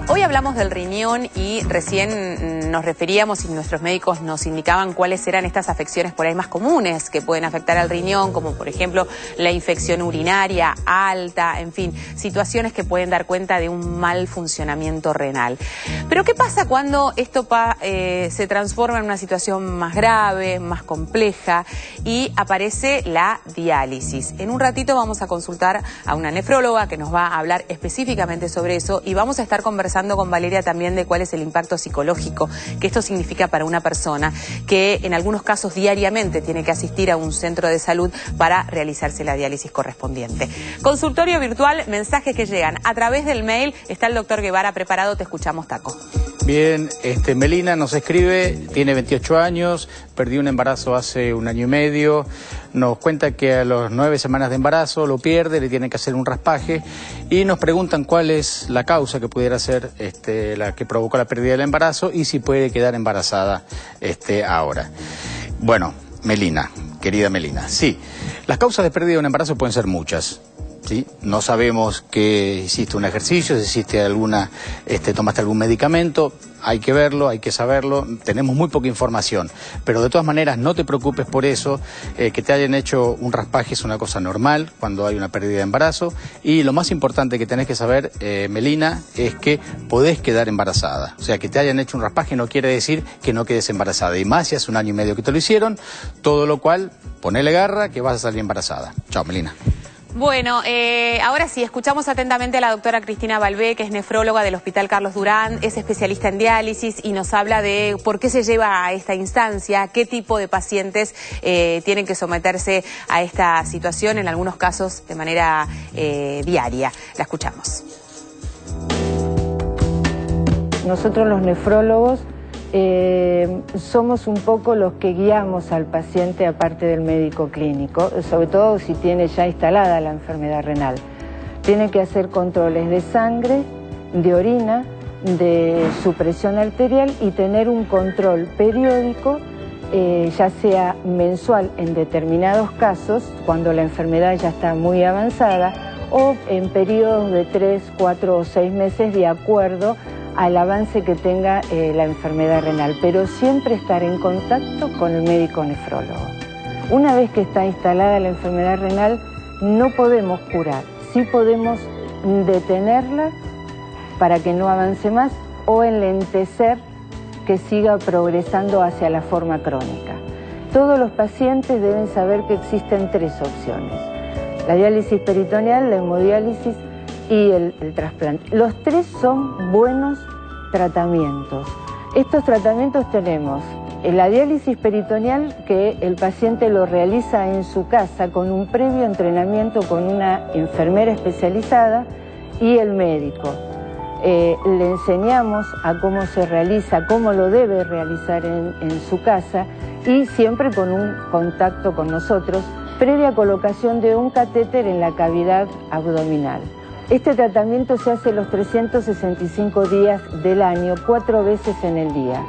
Hoy hablamos del riñón y recién nos referíamos y nuestros médicos nos indicaban cuáles eran estas afecciones por ahí más comunes que pueden afectar al riñón, como por ejemplo la infección urinaria alta, en fin, situaciones que pueden dar cuenta de un mal funcionamiento renal. Pero ¿qué pasa cuando esto se transforma en una situación más grave, más compleja y aparece la diálisis? En un ratito vamos a consultar a una nefróloga que nos va a hablar específicamente sobre eso y vamos a estar conversando con Valeria también de cuál es el impacto psicológico que esto significa para una persona que en algunos casos diariamente tiene que asistir a un centro de salud para realizarse la diálisis correspondiente. Consultorio virtual, mensajes que llegan a través del mail. Está el doctor Guevara preparado, te escuchamos, Taco. Bien, Melina nos escribe, tiene 28 años, perdió un embarazo hace 1 año y medio, nos cuenta que a las 9 semanas de embarazo lo pierde, le tienen que hacer un raspaje y nos preguntan cuál es la causa que pudiera ser la que provocó la pérdida del embarazo y si puede quedar embarazada ahora. Bueno, Melina, querida Melina, sí, las causas de pérdida de un embarazo pueden ser muchas. ¿Sí? No sabemos que hiciste un ejercicio, si hiciste tomaste algún medicamento, hay que verlo, hay que saberlo, tenemos muy poca información, pero de todas maneras no te preocupes por eso, que te hayan hecho un raspaje es una cosa normal cuando hay una pérdida de embarazo y lo más importante que tenés que saber, Melina, es que podés quedar embarazada, o sea, que te hayan hecho un raspaje no quiere decir que no quedes embarazada, y más si hace 1 año y medio que te lo hicieron, todo lo cual, ponele garra que vas a salir embarazada. Chao, Melina. Bueno, ahora sí, escuchamos atentamente a la doctora Cristina Balbé, que es nefróloga del Hospital Carlos Durán, es especialista en diálisis y nos habla de por qué se lleva a esta instancia, qué tipo de pacientes tienen que someterse a esta situación, en algunos casos de manera diaria. La escuchamos. Nosotros los nefrólogos somos un poco los que guiamos al paciente aparte del médico clínico, sobre todo si tiene ya instalada la enfermedad renal. Tiene que hacer controles de sangre, de orina, de su presión arterial y tener un control periódico, ya sea mensual en determinados casos, cuando la enfermedad ya está muy avanzada, o en periodos de 3, 4 o 6 meses de acuerdo al avance que tenga la enfermedad renal, pero siempre estar en contacto con el médico nefrólogo. Una vez que está instalada la enfermedad renal, no podemos curar, sí podemos detenerla para que no avance más o enlentecer que siga progresando hacia la forma crónica. Todos los pacientes deben saber que existen 3 opciones: la diálisis peritoneal, la hemodiálisis y el trasplante. Los 3 son buenos tratamientos. Estos tratamientos tenemos la diálisis peritoneal, que el paciente lo realiza en su casa con un previo entrenamiento con una enfermera especializada y el médico. Le enseñamos a cómo se realiza, cómo lo debe realizar en su casa y siempre con un contacto con nosotros, previa colocación de un catéter en la cavidad abdominal. Este tratamiento se hace los 365 días del año, 4 veces en el día,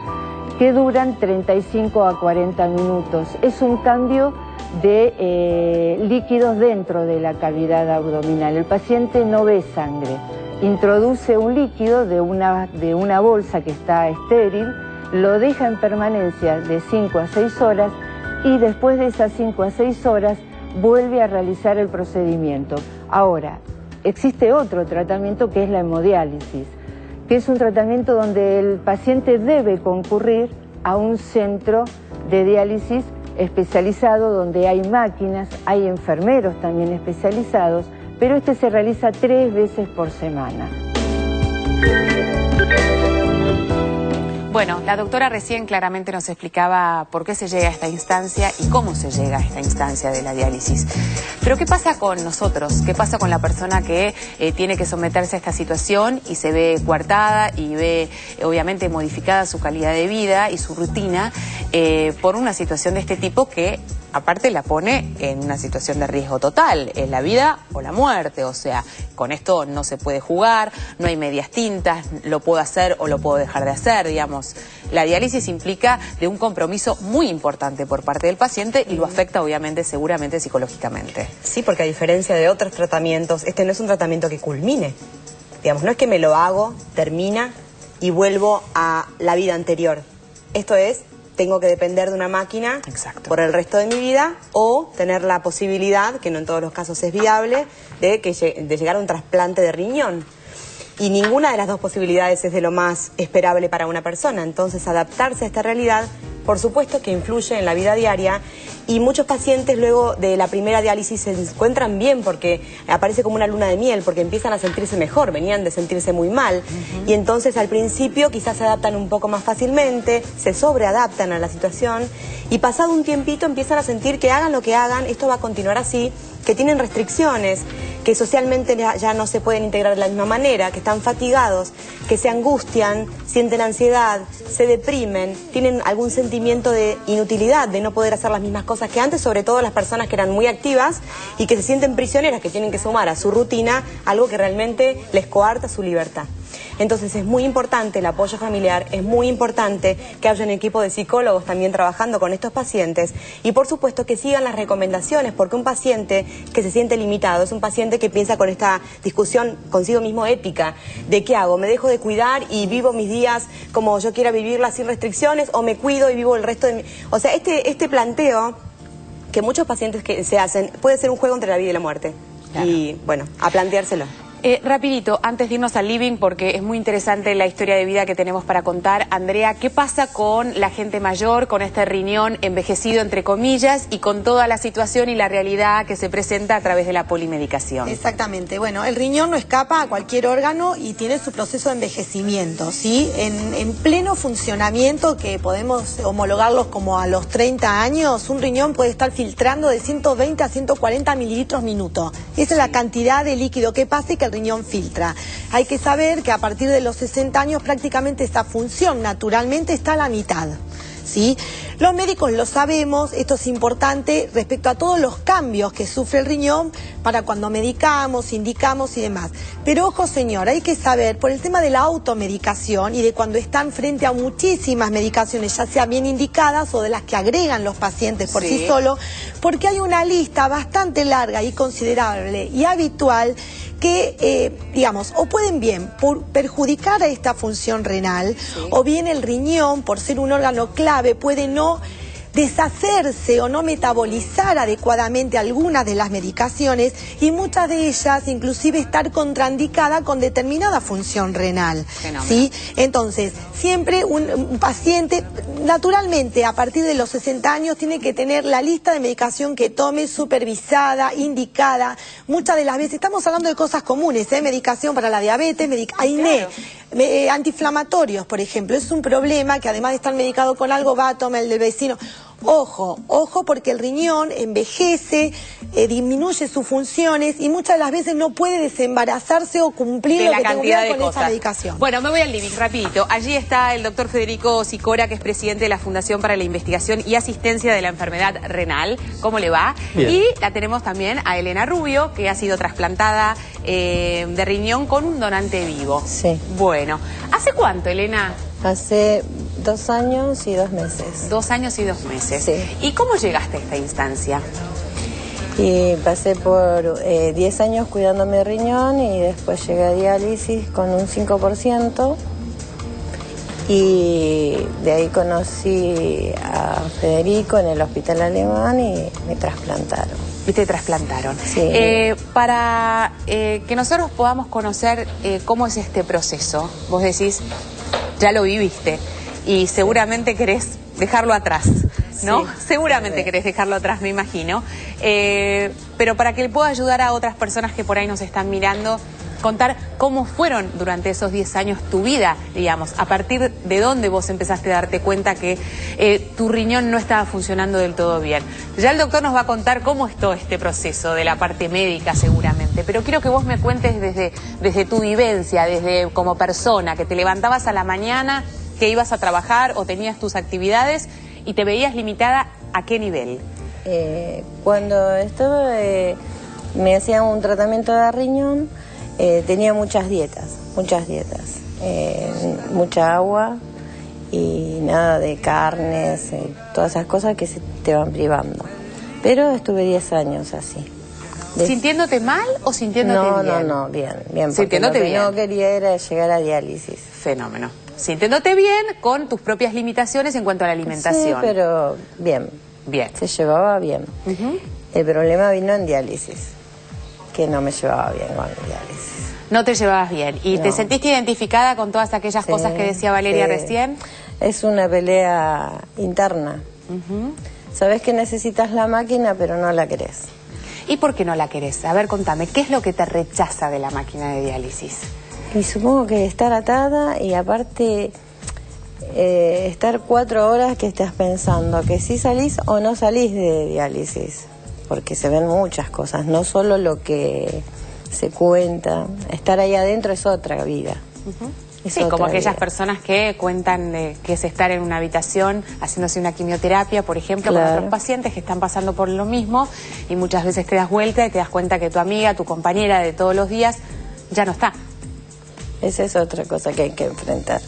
que duran 35 a 40 minutos. Es un cambio de líquidos dentro de la cavidad abdominal. El paciente no ve sangre, introduce un líquido de una bolsa que está estéril, lo deja en permanencia de 5 a 6 horas y después de esas 5 a 6 horas vuelve a realizar el procedimiento. Ahora, existe otro tratamiento que es la hemodiálisis, que es un tratamiento donde el paciente debe concurrir a un centro de diálisis especializado donde hay máquinas, hay enfermeros también especializados, pero este se realiza 3 veces por semana. Bueno, la doctora recién claramente nos explicaba por qué se llega a esta instancia y cómo se llega a esta instancia de la diálisis. Pero ¿qué pasa con nosotros? ¿Qué pasa con la persona que tiene que someterse a esta situación y se ve coartada y ve obviamente modificada su calidad de vida y su rutina por una situación de este tipo que aparte la pone en una situación de riesgo total, es la vida o la muerte, o sea, con esto no se puede jugar, no hay medias tintas, lo puedo hacer o lo puedo dejar de hacer, digamos. La diálisis implica de un compromiso muy importante por parte del paciente y lo afecta obviamente, seguramente psicológicamente. Sí, porque a diferencia de otros tratamientos, este no es un tratamiento que culmine. Digamos, no es que me lo hago, termina y vuelvo a la vida anterior. Esto es, tengo que depender de una máquina por el resto de mi vida o tener la posibilidad, que no en todos los casos es viable, de llegar a un trasplante de riñón. Y ninguna de las dos posibilidades es de lo más esperable para una persona. Entonces, adaptarse a esta realidad, por supuesto que influye en la vida diaria, y muchos pacientes luego de la primera diálisis se encuentran bien porque aparece como una luna de miel, porque empiezan a sentirse mejor, venían de sentirse muy mal, y entonces al principio quizás se adaptan un poco más fácilmente, se sobreadaptan a la situación, y pasado un tiempito empiezan a sentir que hagan lo que hagan, esto va a continuar así, que tienen restricciones, que socialmente ya no se pueden integrar de la misma manera, que están fatigados, que se angustian, sienten ansiedad, se deprimen, tienen algún sentimiento de inutilidad, de no poder hacer las mismas cosas que antes, sobre todo las personas que eran muy activas y que se sienten prisioneras, que tienen que sumar a su rutina algo que realmente les coarta su libertad. Entonces es muy importante el apoyo familiar, es muy importante que haya un equipo de psicólogos también trabajando con estos pacientes y por supuesto que sigan las recomendaciones, porque un paciente que se siente limitado es un paciente que piensa con esta discusión consigo mismo ética de ¿qué hago? ¿Me dejo de cuidar y vivo mis días como yo quiera vivirlas sin restricciones o me cuido y vivo el resto de mi... O sea, este planteo que muchos pacientes que se hacen puede ser un juego entre la vida y la muerte. Claro. Y bueno, a planteárselo. Rapidito, antes de irnos al living, porque es muy interesante la historia de vida que tenemos para contar, Andrea, ¿qué pasa con la gente mayor, con este riñón envejecido, entre comillas, y con toda la situación y la realidad que se presenta a través de la polimedicación? Exactamente, bueno, el riñón no escapa a cualquier órgano y tiene su proceso de envejecimiento, ¿sí? En pleno funcionamiento, que podemos homologarlos como a los 30 años, un riñón puede estar filtrando de 120 a 140 mililitros minuto. Esa es la cantidad de líquido que pasa y que el riñón filtra. Hay que saber que a partir de los 60 años prácticamente esta función naturalmente está a la mitad, ¿sí? Los médicos lo sabemos, esto es importante respecto a todos los cambios que sufre el riñón para cuando medicamos, indicamos y demás. Pero ojo señor, hay que saber por el tema de la automedicación y de cuando están frente a muchísimas medicaciones, ya sean bien indicadas o de las que agregan los pacientes por sí solos, porque hay una lista bastante larga y considerable y habitual que, digamos, o pueden bien perjudicar a esta función renal, o bien el riñón, por ser un órgano clave, puede no deshacerse o no metabolizar adecuadamente algunas de las medicaciones y muchas de ellas inclusive estar contraindicada con determinada función renal, ¿sí? Entonces, siempre un paciente, naturalmente, a partir de los 60 años tiene que tener la lista de medicación que tome supervisada, indicada. Muchas de las veces, estamos hablando de cosas comunes, medicación para la diabetes, antiinflamatorios, por ejemplo. Es un problema que además de estar medicado con algo, va a tomar el del vecino. Ojo, ojo, porque el riñón envejece, disminuye sus funciones y muchas de las veces no puede desembarazarse o cumplir lo que tenga con esa medicación. Bueno, me voy al living, rapidito. Allí está el doctor Federico Sicora, que es presidente de la Fundación para la Investigación y Asistencia de la Enfermedad Renal. ¿Cómo le va? Bien. Y la tenemos también a Elena Rubio, que ha sido trasplantada de riñón con un donante vivo. Sí. Bueno, ¿hace cuánto, Elena? Hace 2 años y 2 meses. 2 años y 2 meses. Sí. ¿Y cómo llegaste a esta instancia? Y pasé por 10 años cuidándome de riñón y después llegué a diálisis con un 5%. Y de ahí conocí a Federico en el hospital alemán y me trasplantaron. Y te trasplantaron. Sí. Para que nosotros podamos conocer cómo es este proceso, vos decís, ya lo viviste y seguramente querés dejarlo atrás, ¿no? Sí. Seguramente querés dejarlo atrás, me imagino. Pero para que le pueda ayudar a otras personas que por ahí nos están mirando, contar cómo fueron durante esos 10 años tu vida, digamos, a partir de dónde vos empezaste a darte cuenta que tu riñón no estaba funcionando del todo bien. Ya el doctor nos va a contar cómo es todo este proceso de la parte médica seguramente, pero quiero que vos me cuentes desde tu vivencia, desde como persona, que te levantabas a la mañana, que ibas a trabajar o tenías tus actividades y te veías limitada, ¿a qué nivel? Cuando estaba, me hacían un tratamiento de riñón, tenía muchas dietas, mucha agua y nada de carnes, todas esas cosas que se te van privando. Pero estuve 10 años así. ¿Sintiéndote mal o sintiéndote bien? No, bien. Sintiéndote bien. Lo que no quería era llegar a diálisis. Fenómeno. Sintiéndote bien con tus propias limitaciones en cuanto a la alimentación. Sí, pero bien. Bien. Se llevaba bien. El problema vino en diálisis, que no me llevaba bien con diálisis. No te llevabas bien. ¿Y te sentiste identificada con todas aquellas cosas que decía Valeria recién? Es una pelea interna. Sabés que necesitas la máquina, pero no la querés. ¿Y por qué no la querés? A ver, contame, ¿qué es lo que te rechaza de la máquina de diálisis? Y supongo que estar atada y aparte estar 4 horas que estás pensando que si salís o no salís de diálisis. Porque se ven muchas cosas, no solo lo que se cuenta. Estar ahí adentro es otra vida. Sí, como aquellas personas que cuentan que es estar en una habitación haciéndose una quimioterapia, por ejemplo, con otros pacientes que están pasando por lo mismo, y muchas veces te das vuelta y te das cuenta que tu amiga, tu compañera de todos los días, ya no está. Esa es otra cosa que hay que enfrentar.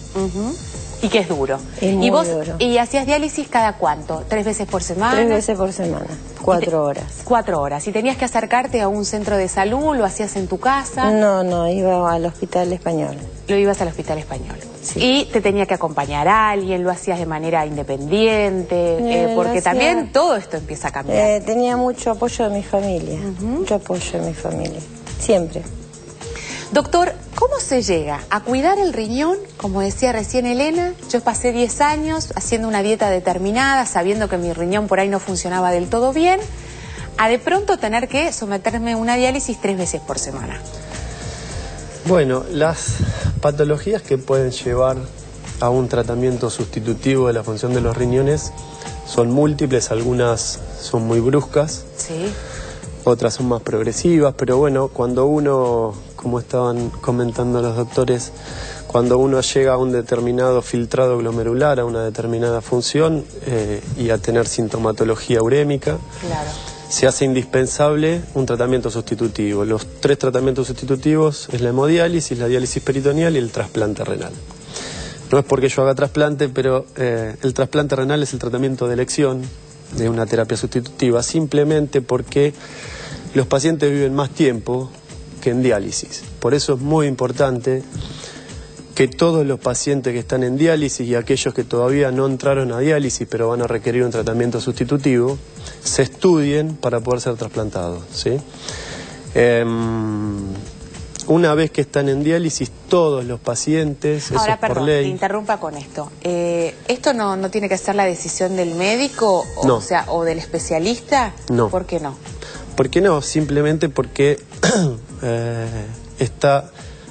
Y que es duro. Es muy duro. ¿Y hacías diálisis cada cuánto? ¿3 veces por semana? 3 veces por semana, 4 horas. 4 horas. ¿Y tenías que acercarte a un centro de salud? ¿Lo hacías en tu casa? No, iba al Hospital Español. Lo ibas al Hospital Español. Sí. ¿Y te tenía que acompañar a alguien? ¿Lo hacías de manera independiente? Porque también todo esto empieza a cambiar. Tenía mucho apoyo de mi familia, mucho apoyo de mi familia, siempre. Doctor, ¿cómo se llega a cuidar el riñón? Como decía recién Elena, yo pasé 10 años haciendo una dieta determinada, sabiendo que mi riñón por ahí no funcionaba del todo bien, a de pronto tener que someterme a una diálisis 3 veces por semana. Bueno, las patologías que pueden llevar a un tratamiento sustitutivo de la función de los riñones son múltiples, algunas son muy bruscas, otras son más progresivas, pero bueno, cuando uno, como estaban comentando los doctores, cuando uno llega a un determinado filtrado glomerular, a una determinada función y a tener sintomatología urémica, se hace indispensable un tratamiento sustitutivo. Los 3 tratamientos sustitutivos es la hemodiálisis, la diálisis peritoneal y el trasplante renal. No es porque yo haga trasplante, pero el trasplante renal es el tratamiento de elección de una terapia sustitutiva, simplemente porque los pacientes viven más tiempo que en diálisis. Por eso es muy importante que todos los pacientes que están en diálisis y aquellos que todavía no entraron a diálisis pero van a requerir un tratamiento sustitutivo, se estudien para poder ser trasplantados, ¿sí? Una vez que están en diálisis, todos los pacientes, ahora, eso es por perdón, ley. te interrumpa con esto. ¿Esto no tiene que ser la decisión del médico, o del especialista? No. ¿Por qué no? ¿Por qué no? Simplemente porque está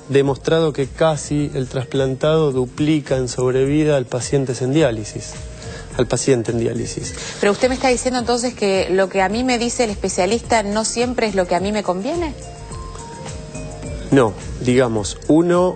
demostrado que casi el trasplantado duplica en sobrevida al paciente en diálisis. Pero usted me está diciendo entonces que lo que a mí me dice el especialista no siempre es lo que a mí me conviene. No, digamos, uno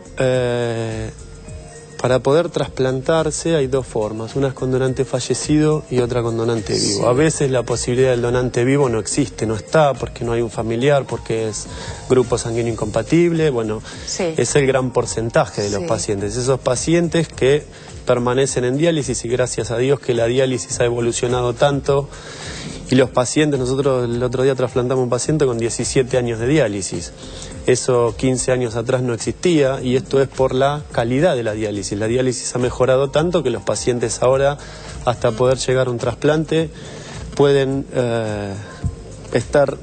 para poder trasplantarse hay 2 formas, una es con donante fallecido y otra con donante vivo. A veces la posibilidad del donante vivo no existe, no está, porque no hay un familiar, porque es grupo sanguíneo incompatible, bueno, es el gran porcentaje de los pacientes. Esos pacientes que permanecen en diálisis, y gracias a Dios que la diálisis ha evolucionado tanto, y los pacientes, nosotros el otro día trasplantamos un paciente con 17 años de diálisis. Eso 15 años atrás no existía, y esto es por la calidad de la diálisis. La diálisis ha mejorado tanto que los pacientes ahora, hasta poder llegar a un trasplante, pueden estar,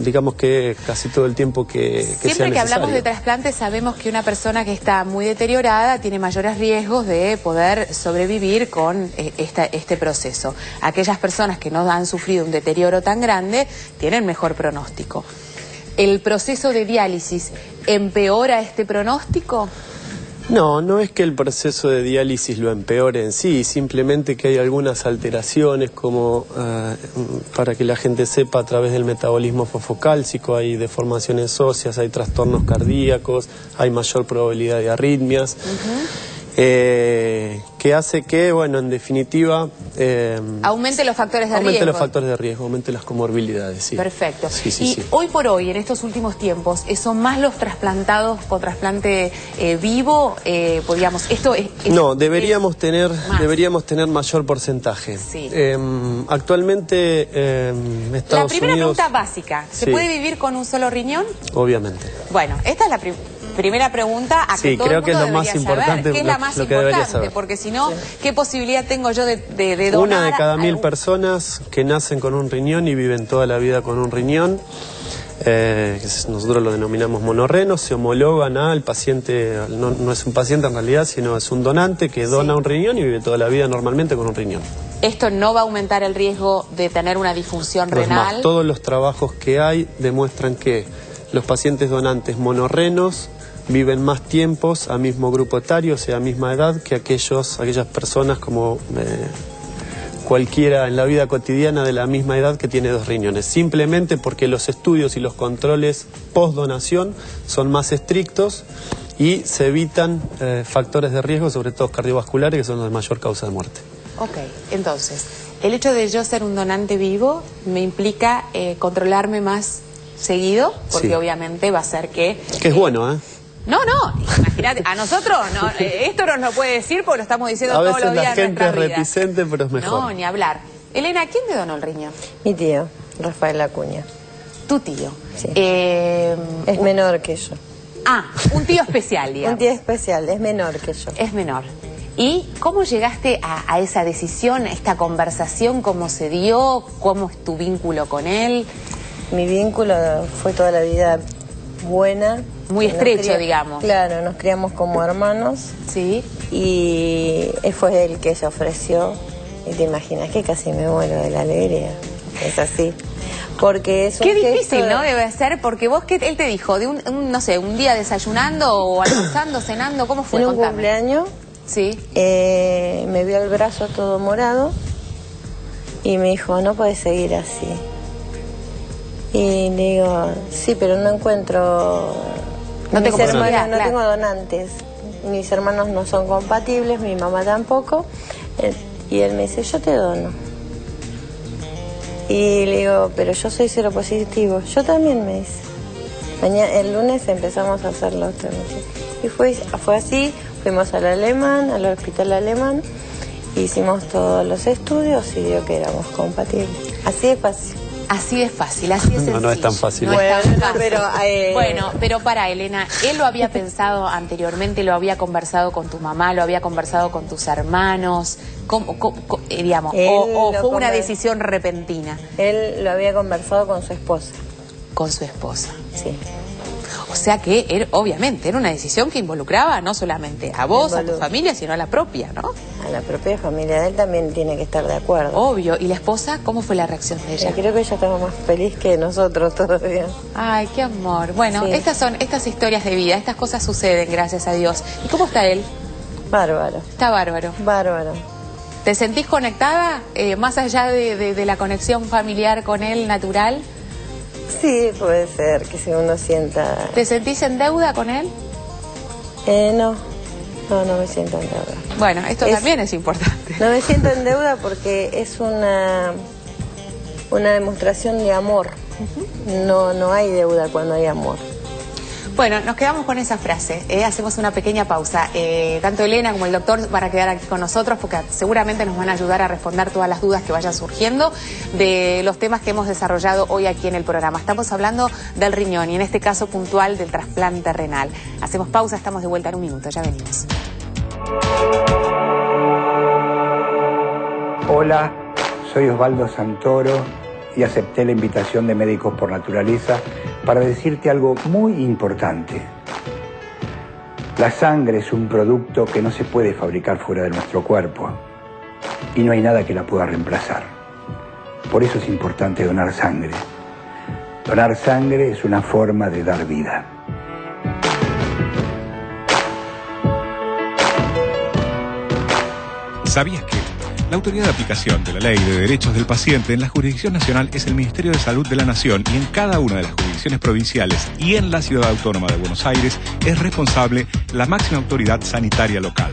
digamos que casi todo el tiempo que sea necesario. Siempre que hablamos de trasplante sabemos que una persona que está muy deteriorada tiene mayores riesgos de poder sobrevivir con este proceso. Aquellas personas que no han sufrido un deterioro tan grande tienen mejor pronóstico. ¿El proceso de diálisis empeora este pronóstico? No, no es que el proceso de diálisis lo empeore en sí, simplemente que hay algunas alteraciones como, para que la gente sepa, a través del metabolismo fosfocálcico, hay deformaciones óseas, hay trastornos cardíacos, hay mayor probabilidad de arritmias, que hace que, bueno, en definitiva... aumente los factores de riesgo. Aumente los factores de riesgo, aumente las comorbilidades, sí. Perfecto. Sí, sí, y sí. hoy por hoy, en estos últimos tiempos, ¿son más los trasplantados con trasplante vivo? Digamos, esto es... No, deberíamos tener mayor porcentaje. Sí. Actualmente, Estados La primera Unidos... pregunta básica, ¿se Sí. puede vivir con un solo riñón? Obviamente. Bueno, esta es la primera pregunta a que Sí, todo creo el que es mundo lo más debería importante, saber. ¿Qué es la lo más que debería importante? saber. Porque si no, ¿qué posibilidad tengo yo de donar? Una de cada 1000 personas que nacen con un riñón y viven toda la vida con un riñón, nosotros lo denominamos monorrenos, se homologan al paciente, no es un paciente en realidad, sino es un donante que dona un riñón y vive toda la vida normalmente con un riñón. ¿Esto no va a aumentar el riesgo de tener una disfunción No es renal? más, todos los trabajos que hay demuestran que los pacientes donantes monorrenos viven más tiempos a mismo grupo etario, o sea, a misma edad, que aquellas personas como cualquiera en la vida cotidiana de la misma edad que tiene 2 riñones. Simplemente porque los estudios y los controles post-donación son más estrictos y se evitan factores de riesgo, sobre todo cardiovasculares, que son los de mayor causa de muerte. Ok, entonces, el hecho de yo ser un donante vivo me implica controlarme más seguido, porque Sí. obviamente va a ser que... Que es bueno, ¿eh? No, imagínate, a nosotros no, esto no nos puede decir porque lo estamos diciendo A todos veces los días la en gente nuestra es vida. reticente, pero es mejor. No, ni hablar. Elena, ¿quién te donó el riñón? Mi tío, Rafael Acuña. Tu tío. Sí. Es menor que yo. Un tío especial, digamos. Un tío especial, es menor que yo. Es menor. ¿Y cómo llegaste a esa decisión, a esta conversación? ¿Cómo se dio? ¿Cómo es tu vínculo con él? Mi vínculo fue toda la vida buena. Muy estrecho, digamos. Claro, nos criamos como hermanos. Sí. Y fue él que se ofreció. Y te imaginas que casi me muero de la alegría. Es así. Porque es un Qué difícil, gesto... ¿no? Debe ser, porque vos, él te dijo, de no sé, un día desayunando o almorzando, cenando, ¿cómo fue? En un Contame. cumpleaños, Sí. me vio el brazo todo morado y me dijo, no puedes seguir así. Y le digo, sí, pero no encuentro... No tengo mis hermanos, posibilidad, no claro. tengo donantes. Mis hermanos no son compatibles, mi mamá tampoco. Y él me dice, yo te dono. Y le digo, pero yo soy seropositivo. Yo también, me dice. El lunes empezamos a hacer los trámites. Y fue así, fuimos al hospital alemán, hicimos todos los estudios y dio que éramos compatibles. Así de fácil. Así es fácil, así es sencillo. No es tan fácil. No es tan fácil. pero, Bueno, pero para Elena, ¿él lo había pensado anteriormente? ¿Lo había conversado con tu mamá? ¿Lo había conversado con tus hermanos? Digamos, o fue una decisión repentina? Él lo había conversado con su esposa. Con su esposa. Sí. O sea que, obviamente, era una decisión que involucraba no solamente a vos, a tu familia, sino a la propia, ¿no? A la propia familia de él también tiene que estar de acuerdo. Obvio. ¿Y la esposa? ¿Cómo fue la reacción de ella? Creo que ella estaba más feliz que nosotros todavía. Ay, qué amor. Bueno, Sí. estas son estas historias de vida, estas cosas suceden, gracias a Dios. ¿Y cómo está él? Bárbaro. Está bárbaro. Bárbaro. ¿Te sentís conectada? Más allá de la conexión familiar con él, natural. Sí, puede ser que si uno sienta... ¿Te sentís en deuda con él? No me siento en deuda. Bueno, esto también es importante. No me siento en deuda porque es una demostración de amor. No hay deuda cuando hay amor. Bueno, nos quedamos con esa frase, hacemos una pequeña pausa. Tanto Elena como el doctor van a quedar aquí con nosotros porque seguramente nos van a ayudar a responder todas las dudas que vayan surgiendo de los temas que hemos desarrollado hoy aquí en el programa. Estamos hablando del riñón y en este caso puntual del trasplante renal. Hacemos pausa, estamos de vuelta en un minuto, ya venimos. Hola, soy Osvaldo Santoro y acepté la invitación de Médicos por Naturaleza para decirte algo muy importante. La sangre es un producto que no se puede fabricar fuera de nuestro cuerpo y no hay nada que la pueda reemplazar. Por eso es importante donar sangre. Donar sangre es una forma de dar vida. ¿Sabías que la autoridad de aplicación de la Ley de Derechos del Paciente en la jurisdicción nacional es el Ministerio de Salud de la Nación y en cada una de las jurisdicciones provinciales y en la Ciudad Autónoma de Buenos Aires es responsable la máxima autoridad sanitaria local?